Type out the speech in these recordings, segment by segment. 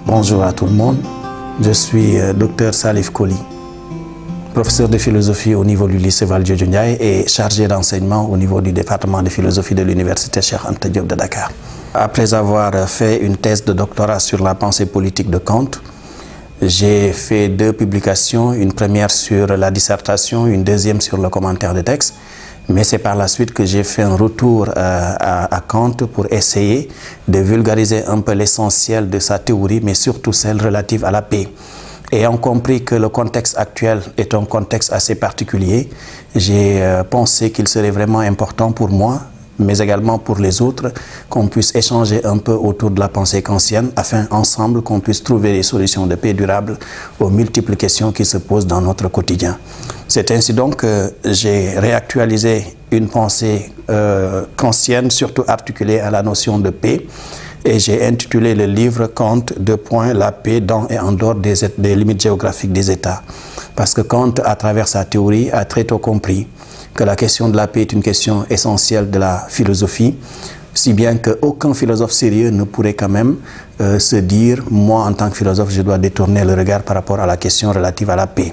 Bonjour à tout le monde, je suis Dr Salif Koli, professeur de philosophie au niveau du lycée Valdiodio Ndiaye et chargé d'enseignement au niveau du département de philosophie de l'université Cheikh Anta Diop de Dakar. Après avoir fait une thèse de doctorat sur la pensée politique de Kant, j'ai fait 2 publications, une première sur la dissertation, une deuxième sur le commentaire de texte. Mais c'est par la suite que j'ai fait un retour à Kant pour essayer de vulgariser un peu l'essentiel de sa théorie, mais surtout celle relative à la paix. Ayant compris que le contexte actuel est un contexte assez particulier, j'ai pensé qu'il serait vraiment important pour moi, mais également pour les autres, qu'on puisse échanger un peu autour de la pensée kantienne, afin ensemble qu'on puisse trouver des solutions de paix durable aux multiples questions qui se posent dans notre quotidien. C'est ainsi donc que j'ai réactualisé une pensée kantienne, surtout articulée à la notion de paix, et j'ai intitulé le livre Kant, la paix dans et en dehors des limites géographiques des États. Parce que Kant, à travers sa théorie, a très tôt compris que la question de la paix est une question essentielle de la philosophie, si bien qu'aucun philosophe sérieux ne pourrait quand même se dire « moi, en tant que philosophe, je dois détourner le regard par rapport à la question relative à la paix ».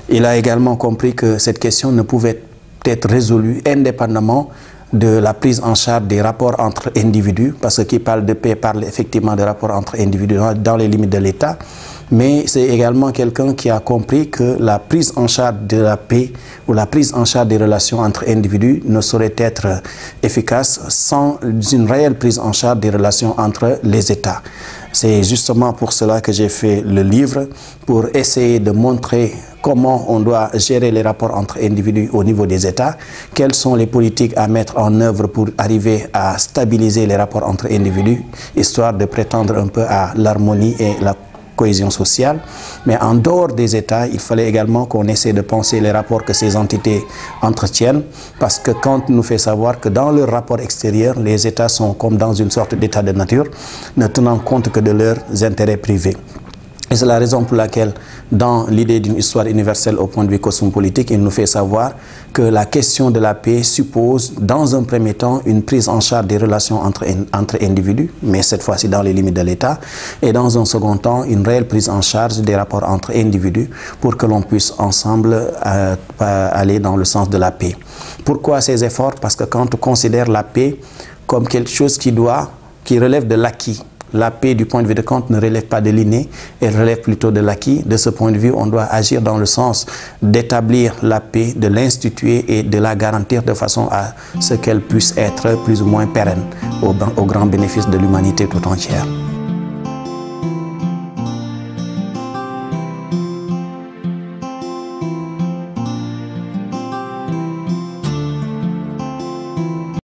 Il a également compris que cette question ne pouvait être résolue indépendamment de la prise en charge des rapports entre individus, parce que qui parle de paix parle effectivement des rapports entre individus dans les limites de l'État, mais c'est également quelqu'un qui a compris que la prise en charge de la paix ou la prise en charge des relations entre individus ne saurait être efficace sans une réelle prise en charge des relations entre les États. C'est justement pour cela que j'ai fait le livre, pour essayer de montrer comment on doit gérer les rapports entre individus au niveau des États, quelles sont les politiques à mettre en œuvre pour arriver à stabiliser les rapports entre individus, histoire de prétendre un peu à l'harmonie et la cohésion sociale. Mais en dehors des États, il fallait également qu'on essaie de penser les rapports que ces entités entretiennent, parce que Kant nous fait savoir que dans leur rapport extérieur, les États sont comme dans une sorte d'état de nature, ne tenant compte que de leurs intérêts privés. Et c'est la raison pour laquelle, dans l'idée d'une histoire universelle au point de vue cosmopolitique, il nous fait savoir que la question de la paix suppose, dans un premier temps, une prise en charge des relations entre individus, mais cette fois-ci dans les limites de l'État, et dans un second temps, une réelle prise en charge des rapports entre individus pour que l'on puisse ensemble aller dans le sens de la paix. Pourquoi ces efforts? Parce que quand on considère la paix comme quelque chose qui relève de l'acquis. La paix, du point de vue de Kant, ne relève pas de l'inné, elle relève plutôt de l'acquis. De ce point de vue, on doit agir dans le sens d'établir la paix, de l'instituer et de la garantir de façon à ce qu'elle puisse être plus ou moins pérenne au grand bénéfice de l'humanité tout entière.